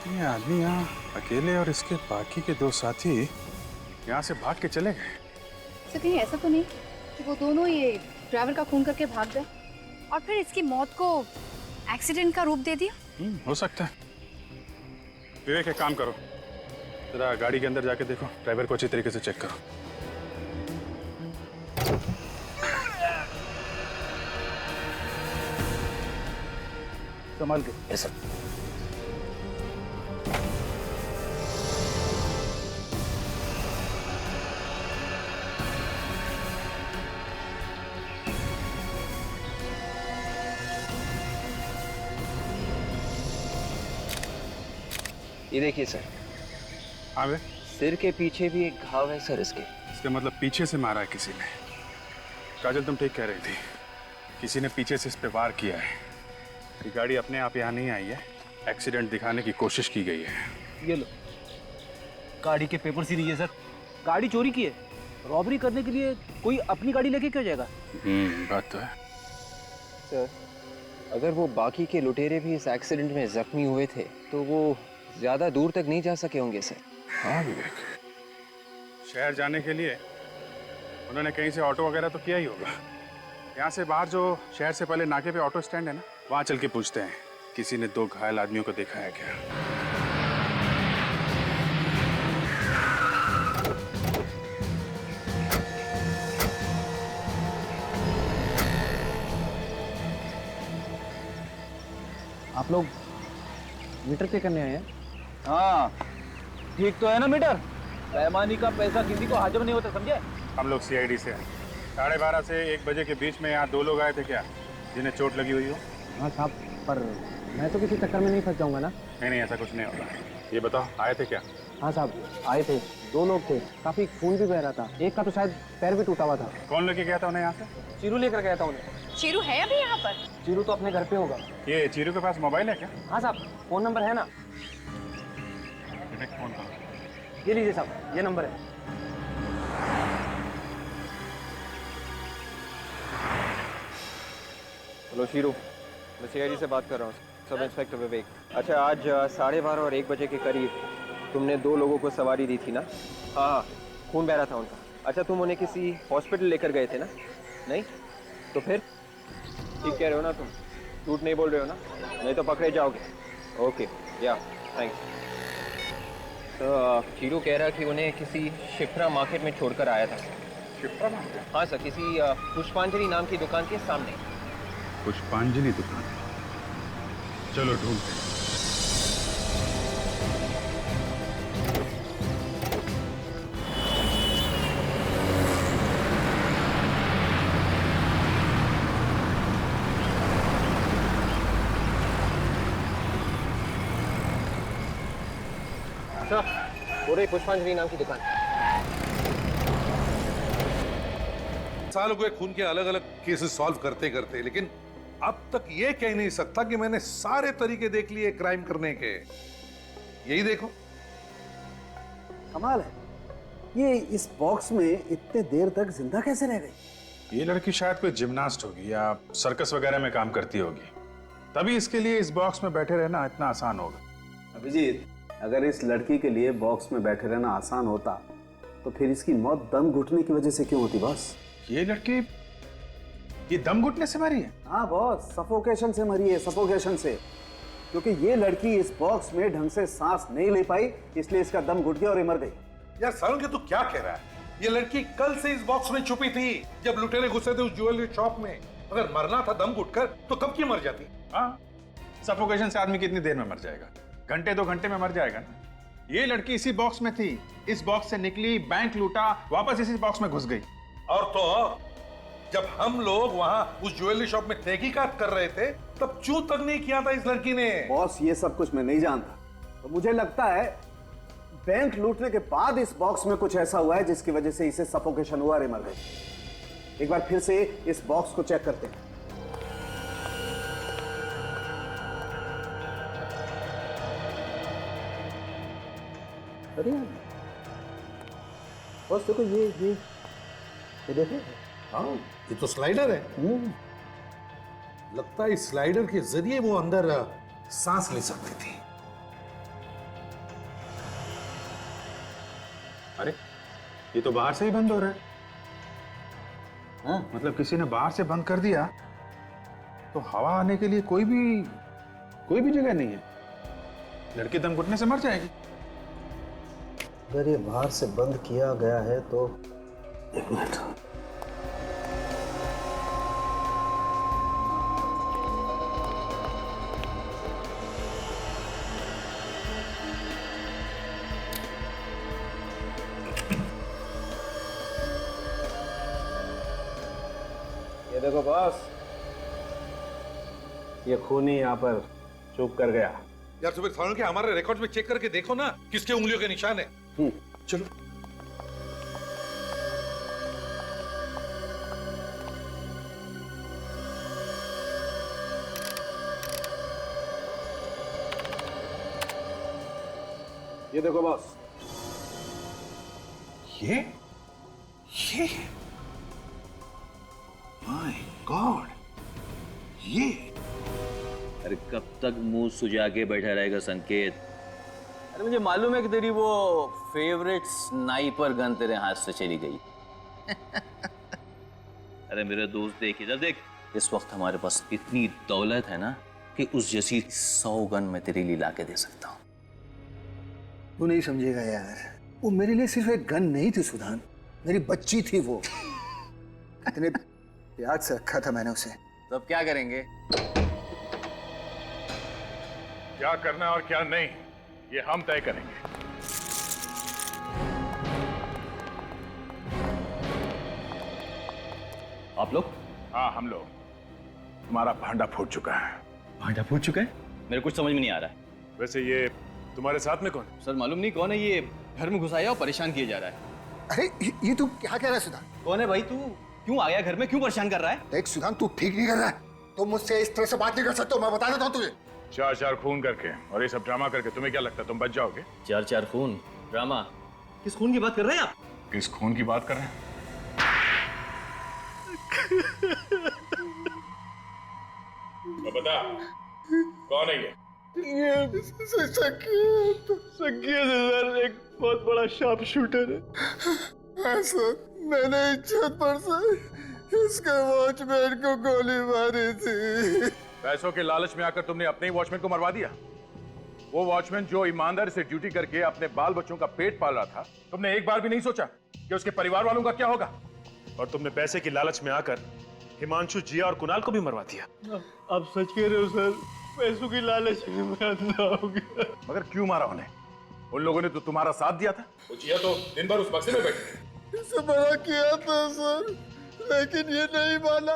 ये आदमी यहाँ अकेले और इसके बाकी के 2 साथी यहाँ से भाग के चले गए। सर, कहीं ऐसा तो नहीं कि वो दोनों ये ड्राइवर का खून करके भाग गए और फिर इसकी मौत को एक्सीडेंट का रूप दे दिया? हो सकता है। विवेक, एक काम करो, जरा गाड़ी के अंदर जाके देखो, ड्राइवर को अच्छी तरीके से चेक करो। संभाल के। ऐसा ये देखिए सर। हाँ बे? सिर के पीछे भी एक घाव है सर इसके। इसका मतलब पीछे से मारा है किसी ने। काजल, तुम ठीक कह रही थी, किसी ने पीछे से इस पे वार किया है। ये गाड़ी अपने आप यहाँ नहीं आई है, एक्सीडेंट दिखाने की कोशिश की गई है। ये लो, गाड़ी के पेपर्स ही नहीं है सर। गाड़ी चोरी की है। रॉबरी करने के लिए कोई अपनी गाड़ी लेके क्यों जाएगा? बात तो है। सर, अगर वो बाकी के लुटेरे भी इस एक्सीडेंट में जख्मी हुए थे तो वो ज्यादा दूर तक नहीं जा सके होंगे सर। हाँ विवेक, शहर जाने के लिए उन्होंने कहीं से ऑटो वगैरह तो किया ही होगा। यहाँ से बाहर जो शहर से पहले नाके पे ऑटो स्टैंड है ना, वहाँ चल के पूछते हैं किसी ने 2 घायल आदमियों को देखा है क्या। आप लोग मीटर पे करने आए हैं? हाँ, ठीक तो है ना मीटर? बेईमानी का पैसा किसी को हाजिर नहीं होता, समझे? हम लोग CID से हैं। 12:30 से 1 बजे के बीच में यहाँ 2 लोग आए थे क्या, जिन्हें चोट लगी हुई हो? हाँ साहब, पर मैं तो किसी चक्कर में नहीं फंस जाऊंगा ना। नहीं, ऐसा कुछ नहीं होगा। ये बताओ, आए थे क्या? हाँ साहब, आए थे। 2 लोग थे, काफी खून भी बह रहा था। एक का तो शायद पैर भी टूटा हुआ था। कौन लेके गया था उन्हें यहाँ से? चीरू लेकर गया था उन्हें। चीरू है अभी यहाँ पर? चीरू तो अपने घर पे होगा। ये चीरू के पास मोबाइल है क्या? हाँ साहब, फोन नंबर है ना। फोन करो। ये लीजिए साहब, ये नंबर है। हेलो शीरू, मैं CID से बात कर रहा हूँ, सब इंस्पेक्टर विवेक। अच्छा, आज 12:30 और 1 बजे के करीब तुमने 2 लोगों को सवारी दी थी ना? हाँ, खून बह रहा था उनका। अच्छा, तुम उन्हें किसी हॉस्पिटल लेकर गए थे ना? नहीं? तो फिर ठीक कह रहे हो ना तुम? झूठ नहीं बोल रहे हो ना? नहीं तो पकड़े जाओगे। ओके, या थैंक्स। तो शीरू कह रहा कि उन्हें किसी शिप्रा मार्केट में छोड़कर आया था। शिप्रा मार्केट? हाँ सर, किसी पुष्पांजलि नाम की दुकान के सामने। पुष्पांजलि दुकान? चलो ढूंढते हैं। पूरे पुष्पांजलि नाम की दुकान। साल हो गए खून के अलग अलग केसेस सॉल्व करते करते, लेकिन अब तक ये कह नहीं सकता कि मैंने सारे तरीके देख लिए क्राइम करने के। यही देखो। कमाल है, ये इस बॉक्स में इतने देर तक जिंदा कैसे रह गई? ये लड़की शायद कोई जिम्नास्ट होगी या सर्कस वगैरह में काम करती होगी, तभी इसके लिए इस बॉक्स में बैठे रहना इतना आसान होगा। अभिजीत, अगर इस लड़की के लिए बॉक्स में बैठे रहना आसान होता तो फिर इसकी मौत दम घुटने की वजह से क्यों होती बॉस? ये लड़की ये दम घुटने से मरी है? हाँ बॉस, सफोकेशन से मरी है, सफोकेशन से। क्योंकि ये लड़की इस बॉक्स में ढंग से सांस नहीं ले पाई, इसलिए इसका दम घुट गया और ये मर गई। यार सारुण के तू क्या कह रहा है? ये लड़की कल से इस बॉक्स में छुपी थी जब लुटेरे घुसे थे उस ज्वेलरी शॉप में। अगर मरना था दम घुटकर तो कब की मर जाती? हाँ, सफोकेशन से आदमी कितनी देर में मर जाएगा? घंटे 2 घंटे में मर जाएगा ना। ये लड़की इसी बॉक्स में थी, इस बॉक्स से निकली, बैंक लूटा, वापस इसी बॉक्स में घुस गई। और तो और, जब हम लोग वहां उस ज्वेलरी शॉप में तहकीकात कर रहे थे तब चू तक नहीं किया था इस लड़की ने। बॉस, ये सब कुछ मैं नहीं जानता, तो मुझे लगता है बैंक लूटने के बाद इस बॉक्स में कुछ ऐसा हुआ है जिसकी वजह से इसे सफोकेशन हुआ और मर गई। एक बार फिर से इस बॉक्स को चेक करते हैं। अरे बस देखो, ये देखो। हाँ, ये तो स्लाइडर है। लगता है इस स्लाइडर के जरिए वो अंदर सांस ले सकती थी। अरे ये तो बाहर से ही बंद हो रहा है। हाँ, मतलब किसी ने बाहर से बंद कर दिया तो हवा आने के लिए कोई भी जगह नहीं है। लड़की दम घुटने से मर जाएगी। अगर ये बाहर से बंद किया गया है तो एक मिनट। ये देखो बॉस, ये खूनी यहाँ पर चुप कर गया। यार सुबह सारुण के हमारे रिकॉर्ड में चेक करके देखो ना किसके उंगलियों के निशान है। चलो। ये देखो बॉस, ये माय गॉड, ये अरे कब तक मुंह सुजा के बैठा रहेगा संकेत? अरे मुझे मालूम है कि तेरी वो फेवरेट स्नाइपर गन तेरे हाथ से चली गई। अरे मेरे दोस्त देख इधर देख, इस वक्त हमारे पास इतनी दौलत है ना कि उस जैसी 100 गन मैं तेरे लिए लाके दे सकता हूँ। तू नहीं समझेगा यार, वो मेरे लिए सिर्फ एक गन नहीं थी सुधान, मेरी बच्ची थी वो। इतने प्यार से रखा था मैंने उसे। तो अब क्या करेंगे? क्या करना और क्या नहीं ये हम तय करेंगे। आप लोग? हाँ हम लोग। तुम्हारा भांडा फूट चुका है। भांडा फूट चुका है? मेरे कुछ समझ में नहीं आ रहा है। वैसे ये तुम्हारे साथ में कौन है? सर मालूम नहीं कौन है, ये घर में घुसाया और परेशान किया जा रहा है। अरे ये तू क्या कह रहा है सुधान? कौन है भाई तू? क्यों आ गया घर में? क्यों परेशान कर रहा है? देख सुधान, तू ठीक नहीं कर रहा है। तुम मुझसे इस तरह से बात नहीं कर सकते, मैं बता देता हूँ तुझे। 4 खून करके और ये सब ड्रामा करके तुम्हें क्या लगता है तुम बच जाओगे? 4 खून? ड्रामा? किस खून की बात कर रहे हैं आप? किस खून की बात कर रहे हैं? तो बता कौन है ये? संकेत सर एक बहुत बड़ा शार्प शूटर है। हाँ सर, मैंने इज्जत पर से इसके वॉचमैन को गोली मारी थी। पैसों के लालच में आकर तुमने अपने ही वॉचमैन को मरवा दिया। वो वॉचमैन जो ईमानदारी से ड्यूटी करके अपने बाल बच्चों का पेट पाल रहा था, तुमने एक बार भी नहीं सोचा कि उसके परिवार वालों का क्या होगा? और तुमने पैसे की लालच में आकर हिमांशु, जिया और कुणाल को भी मरवा दिया। आप सच कह रहे हो सर? पैसों की लालच में मैं अंधा हो गया। मगर क्यों मारा उन्हें? उन लोगों ने तो तुम्हारा साथ दिया था। जिया तो दिन भर उस बक्से में बैठे। इसे बड़ा किया था सर, लेकिन ये नहीं माना।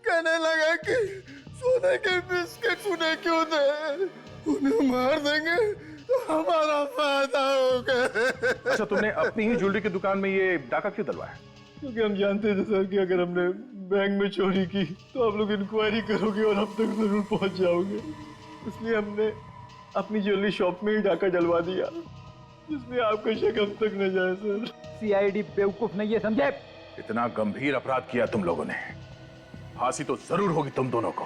कहने लगा कि सोने के बिस्किट उन्हें क्यों दे, उन्हें मार देंगे तो हमारा फायदा होगा। अच्छा, तुमने अपनी ही ज्वेलरी की दुकान में ये डाका क्यों डलवाया? क्योंकि हम जानते थे सर कि अगर हमने बैंक में चोरी की तो आप लोग इंक्वायरी करोगे और हम तक जरूर पहुंच जाओगे। इसलिए हमने अपनी ज्वेलरी शॉप में ही डाका डलवा दिया, जिसमें आपका शक अब तक न जाए सर। सीआईडी बेवकूफ नहीं है, समझे? इतना गंभीर अपराध किया तुम लोगों ने, फांसी तो जरूर होगी तुम दोनों को।